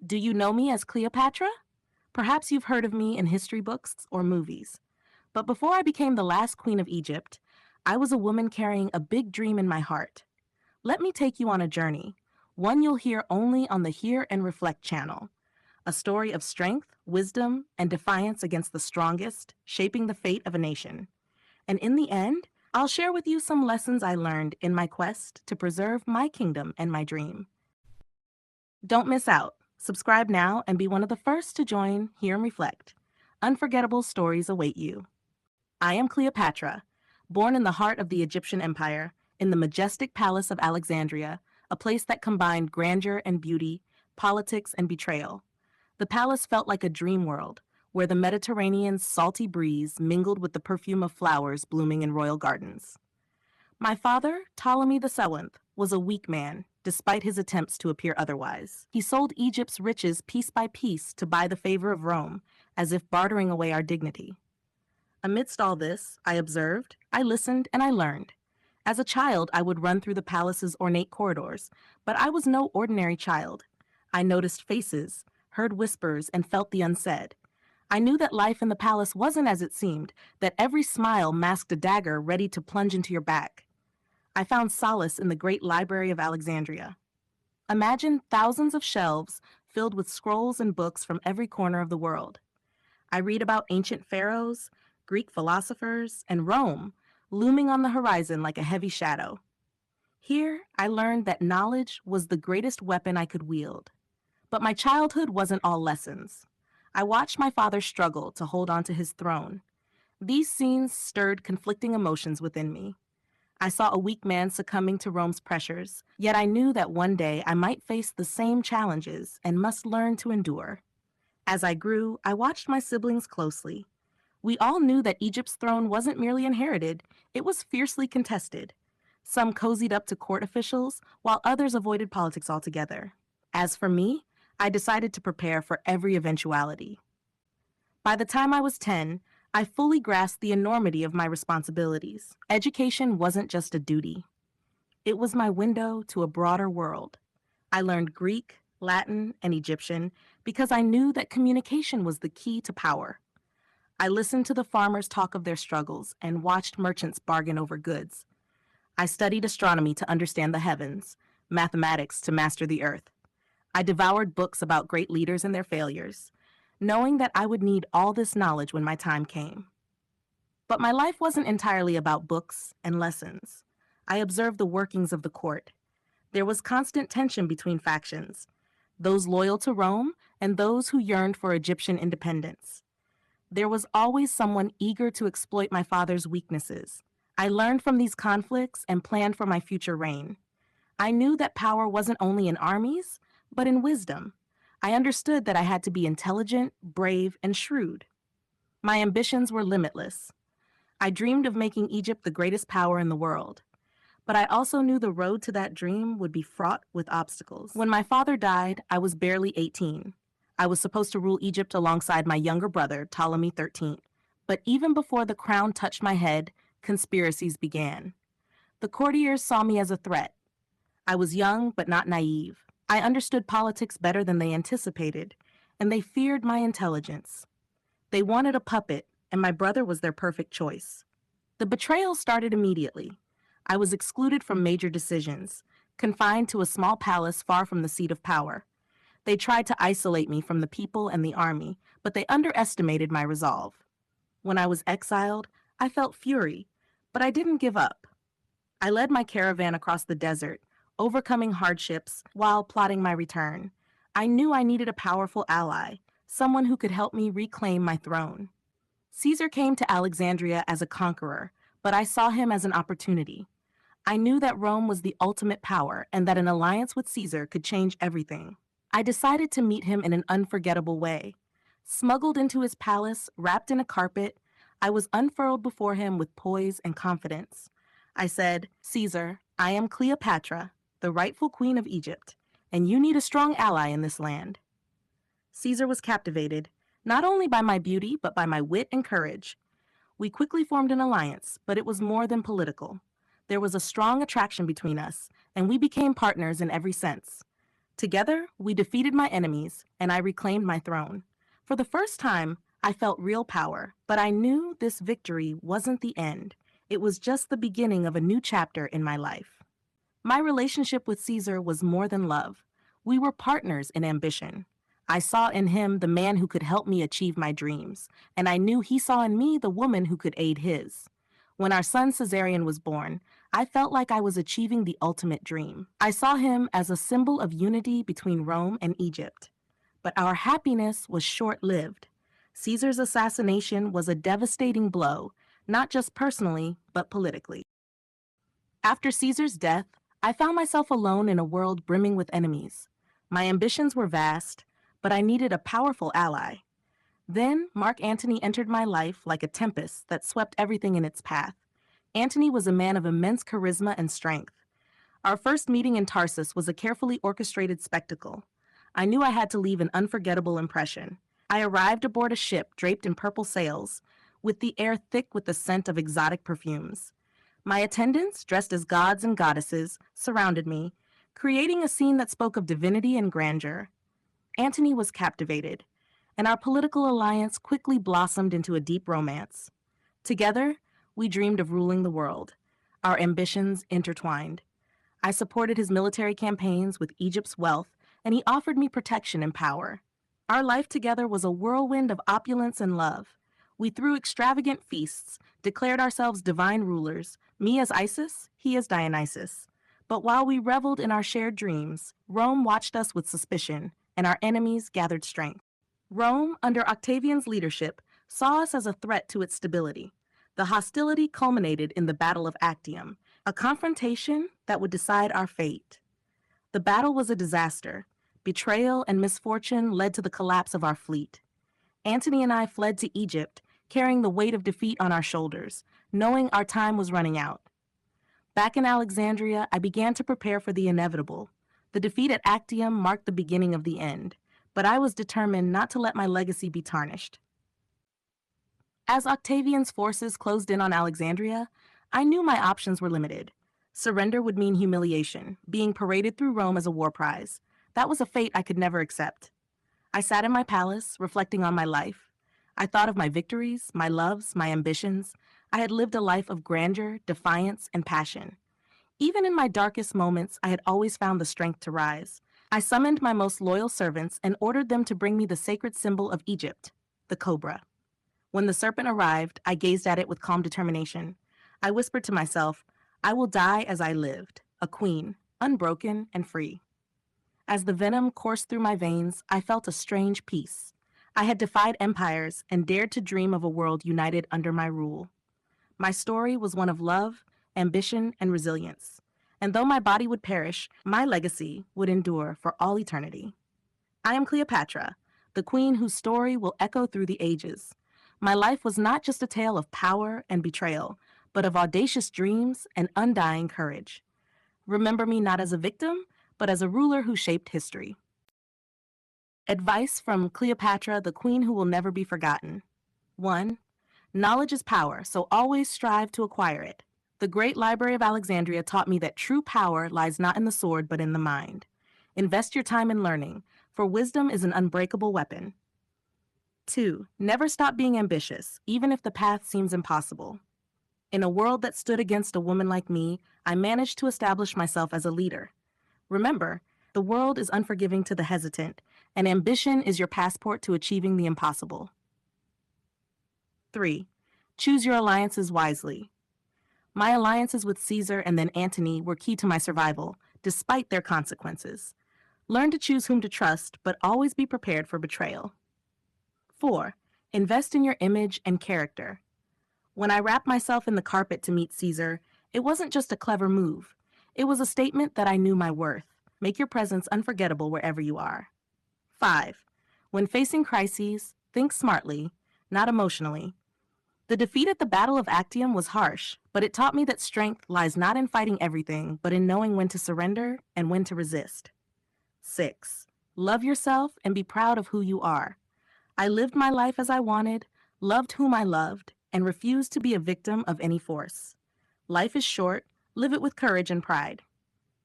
Do you know me as Cleopatra? Perhaps you've heard of me in history books or movies. But before I became the last queen of Egypt, I was a woman carrying a big dream in my heart. Let me take you on a journey, one you'll hear only on the Hear and Reflect channel. A story of strength, wisdom, and defiance against the strongest, shaping the fate of a nation. And in the end, I'll share with you some lessons I learned in my quest to preserve my kingdom and my dream. Don't miss out. Subscribe now and be one of the first to join Hear and Reflect. Unforgettable stories await you. I am Cleopatra, born in the heart of the Egyptian Empire, in the majestic palace of Alexandria, a place that combined grandeur and beauty, politics and betrayal. The palace felt like a dream world, where the Mediterranean's salty breeze mingled with the perfume of flowers blooming in royal gardens. My father, Ptolemy VII, was a weak man, despite his attempts to appear otherwise. He sold Egypt's riches piece by piece to buy the favor of Rome, as if bartering away our dignity. Amidst all this, I observed, I listened, and I learned. As a child, I would run through the palace's ornate corridors, but I was no ordinary child. I noticed faces, heard whispers, and felt the unsaid. I knew that life in the palace wasn't as it seemed, that every smile masked a dagger ready to plunge into your back. I found solace in the great library of Alexandria. Imagine thousands of shelves filled with scrolls and books from every corner of the world. I read about ancient pharaohs, Greek philosophers, and Rome, looming on the horizon like a heavy shadow. Here, I learned that knowledge was the greatest weapon I could wield. But my childhood wasn't all lessons. I watched my father struggle to hold on to his throne. These scenes stirred conflicting emotions within me. I saw a weak man succumbing to Rome's pressures, yet I knew that one day I might face the same challenges and must learn to endure. As I grew, I watched my siblings closely. We all knew that Egypt's throne wasn't merely inherited, it was fiercely contested. Some cozied up to court officials, while others avoided politics altogether. As for me, I decided to prepare for every eventuality. By the time I was 10, I fully grasped the enormity of my responsibilities. Education wasn't just a duty. It was my window to a broader world. I learned Greek, Latin, and Egyptian because I knew that communication was the key to power. I listened to the farmers talk of their struggles and watched merchants bargain over goods. I studied astronomy to understand the heavens, mathematics to master the earth. I devoured books about great leaders and their failures, knowing that I would need all this knowledge when my time came. But my life wasn't entirely about books and lessons. I observed the workings of the court. There was constant tension between factions, those loyal to Rome and those who yearned for Egyptian independence. There was always someone eager to exploit my father's weaknesses. I learned from these conflicts and planned for my future reign. I knew that power wasn't only in armies, but in wisdom. I understood that I had to be intelligent, brave, and shrewd. My ambitions were limitless. I dreamed of making Egypt the greatest power in the world. But I also knew the road to that dream would be fraught with obstacles. When my father died, I was barely 18. I was supposed to rule Egypt alongside my younger brother, Ptolemy XIII. But even before the crown touched my head, conspiracies began. The courtiers saw me as a threat. I was young, but not naive. I understood politics better than they anticipated, and they feared my intelligence. They wanted a puppet, and my brother was their perfect choice. The betrayal started immediately. I was excluded from major decisions, confined to a small palace far from the seat of power. They tried to isolate me from the people and the army, but they underestimated my resolve. When I was exiled, I felt fury, but I didn't give up. I led my caravan across the desert, overcoming hardships while plotting my return. I knew I needed a powerful ally, someone who could help me reclaim my throne. Caesar came to Alexandria as a conqueror, but I saw him as an opportunity. I knew that Rome was the ultimate power and that an alliance with Caesar could change everything. I decided to meet him in an unforgettable way. Smuggled into his palace, wrapped in a carpet, I was unfurled before him with poise and confidence. I said, "Caesar, I am Cleopatra, the rightful queen of Egypt, and you need a strong ally in this land." Caesar was captivated, not only by my beauty, but by my wit and courage. We quickly formed an alliance, but it was more than political. There was a strong attraction between us, and we became partners in every sense. Together, we defeated my enemies, and I reclaimed my throne. For the first time, I felt real power, but I knew this victory wasn't the end. It was just the beginning of a new chapter in my life. My relationship with Caesar was more than love. We were partners in ambition. I saw in him the man who could help me achieve my dreams, and I knew he saw in me the woman who could aid his. When our son Caesarion was born, I felt like I was achieving the ultimate dream. I saw him as a symbol of unity between Rome and Egypt. But our happiness was short-lived. Caesar's assassination was a devastating blow, not just personally, but politically. After Caesar's death, I found myself alone in a world brimming with enemies. My ambitions were vast, but I needed a powerful ally. Then, Mark Antony entered my life like a tempest that swept everything in its path. Antony was a man of immense charisma and strength. Our first meeting in Tarsus was a carefully orchestrated spectacle. I knew I had to leave an unforgettable impression. I arrived aboard a ship draped in purple sails, with the air thick with the scent of exotic perfumes. My attendants, dressed as gods and goddesses, surrounded me, creating a scene that spoke of divinity and grandeur. Antony was captivated, and our political alliance quickly blossomed into a deep romance. Together, we dreamed of ruling the world, our ambitions intertwined. I supported his military campaigns with Egypt's wealth, and he offered me protection and power. Our life together was a whirlwind of opulence and love. We threw extravagant feasts, declared ourselves divine rulers, me as Isis, he as Dionysus. But while we reveled in our shared dreams, Rome watched us with suspicion, and our enemies gathered strength. Rome, under Octavian's leadership, saw us as a threat to its stability. The hostility culminated in the Battle of Actium, a confrontation that would decide our fate. The battle was a disaster. Betrayal and misfortune led to the collapse of our fleet. Antony and I fled to Egypt, carrying the weight of defeat on our shoulders, knowing our time was running out. Back in Alexandria, I began to prepare for the inevitable. The defeat at Actium marked the beginning of the end, but I was determined not to let my legacy be tarnished. As Octavian's forces closed in on Alexandria, I knew my options were limited. Surrender would mean humiliation, being paraded through Rome as a war prize. That was a fate I could never accept. I sat in my palace, reflecting on my life. I thought of my victories, my loves, my ambitions. I had lived a life of grandeur, defiance, and passion. Even in my darkest moments, I had always found the strength to rise. I summoned my most loyal servants and ordered them to bring me the sacred symbol of Egypt, the cobra. When the serpent arrived, I gazed at it with calm determination. I whispered to myself, I will die as I lived, a queen, unbroken and free. As the venom coursed through my veins, I felt a strange peace. I had defied empires and dared to dream of a world united under my rule. My story was one of love, ambition, and resilience. And though my body would perish, my legacy would endure for all eternity. I am Cleopatra, the queen whose story will echo through the ages. My life was not just a tale of power and betrayal, but of audacious dreams and undying courage. Remember me not as a victim, but as a ruler who shaped history. Advice from Cleopatra, the queen who will never be forgotten. 1. Knowledge is power, so always strive to acquire it. The great library of Alexandria taught me that true power lies not in the sword, but in the mind. Invest your time in learning, for wisdom is an unbreakable weapon. 2. Never stop being ambitious, even if the path seems impossible. In a world that stood against a woman like me, I managed to establish myself as a leader. Remember, the world is unforgiving to the hesitant, and ambition is your passport to achieving the impossible. 3. Choose your alliances wisely. My alliances with Caesar and then Antony were key to my survival, despite their consequences. Learn to choose whom to trust, but always be prepared for betrayal. 4. Invest in your image and character. When I wrapped myself in the carpet to meet Caesar, it wasn't just a clever move. It was a statement that I knew my worth. Make your presence unforgettable wherever you are. 5. When facing crises, think smartly, not emotionally. The defeat at the Battle of Actium was harsh, but it taught me that strength lies not in fighting everything, but in knowing when to surrender and when to resist. 6. Love yourself and be proud of who you are. I lived my life as I wanted, loved whom I loved, and refused to be a victim of any force. Life is short, live it with courage and pride.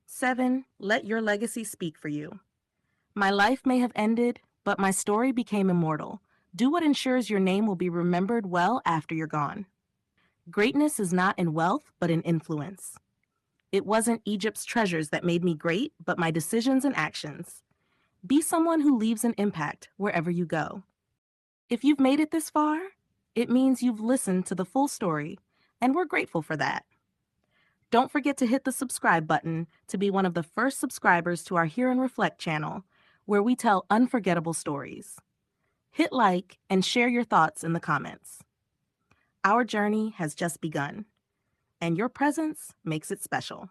7. Let your legacy speak for you. My life may have ended, but my story became immortal. Do what ensures your name will be remembered well after you're gone. Greatness is not in wealth, but in influence. It wasn't Egypt's treasures that made me great, but my decisions and actions. Be someone who leaves an impact wherever you go. If you've made it this far, it means you've listened to the full story, and we're grateful for that. Don't forget to hit the subscribe button to be one of the first subscribers to our Hear and Reflect channel, where we tell unforgettable stories. Hit like and share your thoughts in the comments. Our journey has just begun, and your presence makes it special.